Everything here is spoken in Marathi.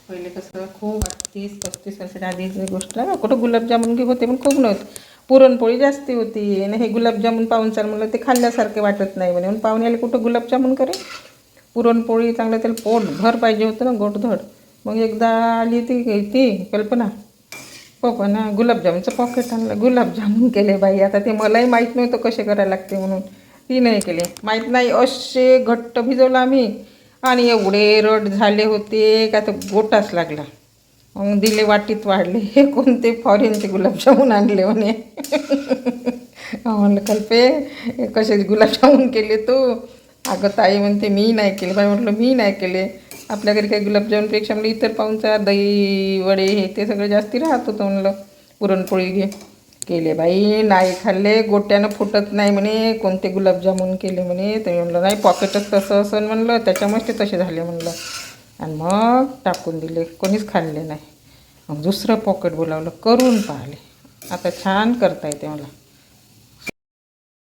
पहिले कसं खूप 30-35 वर्षाच्या आधीची गोष्ट ना, कुठं गुलाबजामुन की होते पण खूप नव्हते. पुरणपोळी जास्ती होती आणि हे गुलाबजामुन पाहुणचार म्हणलं ते खाल्ल्यासारखे वाटत नाही म्हणे, म्हणून पाहुण्याला कुठं गुलाबजामुन करे. पुरणपोळी चांगलं त्याला पोटभर पाहिजे होतं ना, गोटधड. मग एकदा आली ती कल्पना, ना गुलाबजामुनचं पॉकेट आणलं, गुलाबजामुन केले बाई. आता ते मलाही माहीत नव्हतं कसे करायला लागते म्हणून, ती नाही केले, माहीत नाही. असे घट्ट भिजवलं आम्ही आणि एवढे रट झाले होते का तर गोटाच लागला. मग दिले वाटीत वाढले. हे कोणते फॉरेनचे गुलाबजामुन आणले म्हणे. म्हणलं कल्पे हे कसे गुलाबजामुन केले तू? अगं ताई म्हणते मी नाही केले बाई. म्हटलं मी नाही केले, आपल्या घरी काही गुलाबजामुनपेक्षा म्हणलं इतर पाहुणचार दही वडे हे ते सगळं जास्ती राहत होतं. म्हणलं पुरणपोळी घे केले बाई, नाही खाल्ले. गोट्यानं फुटत नाही म्हणे, कोणते गुलाबजामुन केले म्हणे. तर म्हणलं नाही, पॉकेटच तसं असं म्हणलं, त्याच्यामुळेच ते तसे झाले म्हणलं. आणि मग टाकून दिले, कोणीच खाल्ले नाही. मग दुसरं पॉकेट बोलावलं, करून पाहिले. आता छान करता येते मला.